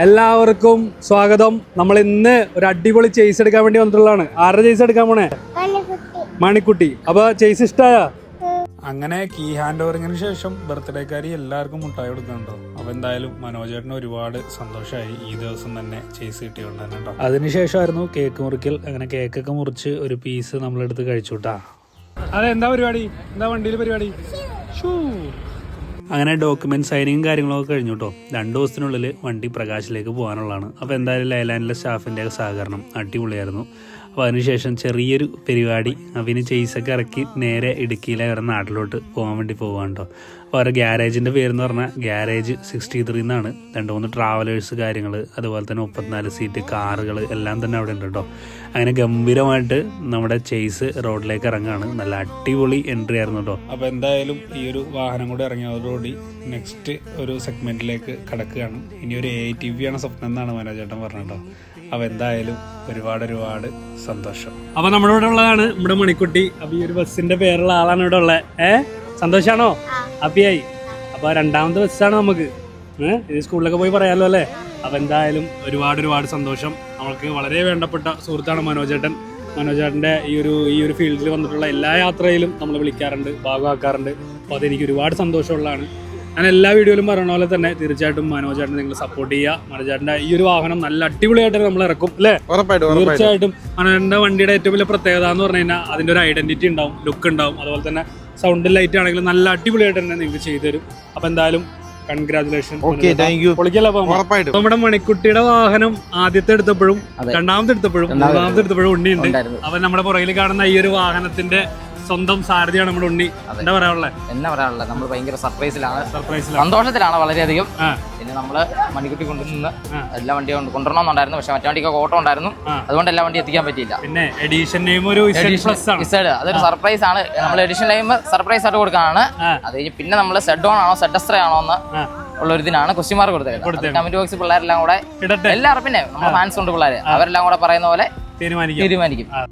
എല്ലാവർക്കും സ്വാഗതം. നമ്മൾ ഇന്ന് ഒരു അടിപൊളി ചേസ് എടുക്കാൻ വേണ്ടി വന്നിട്ടുള്ളതാണ്. ആരുടെ ചേസ് എടുക്കാൻ പോണേ? മണിക്കുട്ടി. അപ്പൊ ചേസ് ഇഷ്ടായ? അങ്ങനെ കീ ഹാൻഡ് ഓവറിങ്ങിന് ശേഷം ബർത്ത്ഡേക്കാരി എല്ലാവർക്കും മുട്ടായി കൊടുക്കുന്നുണ്ടോ. അപ്പൊ എന്തായാലും മനോജേട്ടന് ഒരുപാട് സന്തോഷമായി ഈ ദിവസം തന്നെ ചേസ് കിട്ടിയോണ്ട് തന്നെ കേട്ടോ. അതിനുശേഷമായിരുന്നു കേക്ക് മുറിക്കൽ. അങ്ങനെ കേക്കൊക്കെ മുറിച്ച് ഒരു പീസ് നമ്മളെടുത്ത് കഴിച്ചുട്ടാ. അതെന്താ പരിപാടി? എന്താ വണ്ടിയിൽ പരിപാടി? അങ്ങനെ ഡോക്യുമെന്റ് സൈനിങ്ങും കാര്യങ്ങളൊക്കെ കഴിഞ്ഞു കേട്ടോ. 2 ദിവസത്തിനുള്ളിൽ വണ്ടി പ്രകാശിലേക്ക് പോകാനുള്ളതാണ്. അപ്പോൾ എന്തായാലും ലൈലാൻഡിലെ സ്റ്റാഫിൻ്റെ സഹകരണം അടിപൊളിയായിരുന്നു. അപ്പോൾ അതിനുശേഷം ചെറിയൊരു പരിപാടി അവന് ചേസൊക്കെ ഇറക്കി നേരെ ഇടുക്കിയിലെ അവരുടെ നാട്ടിലോട്ട് പോകാൻ വേണ്ടി പോകാൻ കേട്ടോ. അപ്പോൾ അവരുടെ ഗ്യാരേജിൻ്റെ പേരെന്ന് പറഞ്ഞാൽ ഗ്യാരേജ് 63 എന്നാണ്. 2-3 ട്രാവലേഴ്സ് കാര്യങ്ങൾ, അതുപോലെ തന്നെ 34 സീറ്റ് കാറുകൾ എല്ലാം തന്നെ അവിടെ ഉണ്ട് കേട്ടോ. അങ്ങനെ ഗംഭീരമായിട്ട് നമ്മുടെ ചേസ് റോഡിലേക്ക് ഇറങ്ങുകയാണ്. നല്ല അടിപൊളി എൻട്രി ആയിരുന്നു കേട്ടോ. അപ്പോൾ എന്തായാലും ഈ ഒരു വാഹനം കൂടി ഇറങ്ങിയതോടുകൂടി നെക്സ്റ്റ് ഒരു സെഗ്മെന്റിലേക്ക് കടക്കുകയാണ്. ഇനി ഒരു ATV ആണ് സ്വപ്നം എന്നാണ് മനോജേട്ടൻ പറഞ്ഞത് കേട്ടോ. അപ്പോൾ എന്തായാലും ഒരുപാട് സന്തോഷം. അപ്പോൾ നമ്മുടെ ഇവിടെ ഉള്ളതാണ് നമ്മുടെ മണിക്കുട്ടി. അപ്പോൾ ഈ ഒരു ബസ്സിന്റെ പേരുള്ള ആളാണ് ഇവിടെ ഉള്ളത്. സന്തോഷാണോ? ഹാപ്പിയായി. അപ്പോൾ 2ാമത്തെ ബസ്സാണ് നമുക്ക്. ഇത് സ്കൂളിലൊക്കെ പോയി പറയാമല്ലോ അല്ലേ. അപ്പോൾ എന്തായാലും ഒരുപാട് സന്തോഷം. നമ്മൾക്ക് വളരെ വേണ്ടപ്പെട്ട സുഹൃത്താണ് മനോജേട്ടൻ. മനോജേട്ടൻ്റെ ഈ ഒരു ഫീൽഡിൽ വന്നിട്ടുള്ള എല്ലാ യാത്രയിലും നമ്മൾ വിളിക്കാറുണ്ട്, ഭാഗമാക്കാറുണ്ട്. അപ്പോൾ അതെനിക്ക് ഒരുപാട് സന്തോഷമുള്ളതാണ്. ഞാൻ എല്ലാ വീഡിയോയിലും പറയുന്ന പോലെ തന്നെ തീർച്ചയായിട്ടും മനോജേട്ടനെ നിങ്ങൾ സപ്പോർട്ട് ചെയ്യുക. മനോജേട്ടൻ്റെ ഈ ഒരു വാഹനം നല്ല അടിപൊളിയായിട്ട് നമ്മൾ ഇറക്കും അല്ലേ? തീർച്ചയായിട്ടും. മനോജേട്ടൻ്റെ വണ്ടിയുടെ ഏറ്റവും വലിയ പ്രത്യേകത എന്ന് പറഞ്ഞു കഴിഞ്ഞാൽ അതിൻ്റെ ഒരു ഐഡന്റിറ്റി ഉണ്ടാവും, ലുക്ക് ഉണ്ടാവും. അതുപോലെ തന്നെ സൗണ്ട് ലൈറ്റ് ആണെങ്കിലും നല്ല അടിപൊളിയായിട്ട് തന്നെ നിങ്ങൾക്ക് ചെയ്തു തരും. അപ്പൊ എന്തായാലും കൺഗ്രാജുലേഷൻ. നമ്മുടെ മണിക്കുട്ടിയുടെ വാഹനം ആദ്യത്തെ എടുത്തപ്പോഴും 2ാമത്തെ എടുത്തപ്പോഴും 3ാമത്തെ എടുത്തപ്പോഴും ഉണ്ണിയുണ്ട്. അപ്പൊ നമ്മുടെ പുറകിൽ കാണുന്ന ഈ ഒരു വാഹനത്തിന്റെ സ്വന്തം സാരഥിയാണ് നമ്മുടെ ഉണ്ണി. എന്താ പറയാനുള്ളത്? നമ്മൾ ഭയങ്കര സർപ്രൈസിലാണ്, സന്തോഷത്തിലാണ് വളരെയധികം. പിന്നെ നമ്മള് മണിക്കുട്ടി കൊണ്ടുവന്ന് എല്ലാ വണ്ടിയും കൊണ്ടുവരണമെന്നുണ്ടായിരുന്നു. പക്ഷെ മറ്റേ വണ്ടിക്ക് ഓട്ടോ ഉണ്ടായിരുന്നു, അതുകൊണ്ട് എല്ലാ വണ്ടി എത്തിക്കാൻ പറ്റിയില്ല. പിന്നെ എഡിഷൻ നെയിം ഒരു അതൊരു സർപ്രൈസ് ആണ്. നമ്മൾ എഡിഷൻ നെയിം സർപ്രൈസ് ആയിട്ട് കൊടുക്കാനാണ്. അത് കഴിഞ്ഞ് പിന്നെ നമ്മൾ സെഡ് ഓൺ ആണോ സെഡ് എസ്ട്രേ ആണോ എന്ന് ഉള്ള ഒരു ഇതിനാണ് ക്വസ്റ്റ്യൻ മാർക്ക് കൊടുത്തത്. കമന്റ് ബോക്സിൽ പിള്ളേരെല്ലാം കൂടെ എല്ലാവരും, പിന്നെ നമ്മുടെ ഫാൻസ് ഉണ്ട് പിള്ളേര്, അവരെല്ലാം കൂടെ പറയുന്ന പോലെ തീരുമാനിക്കും.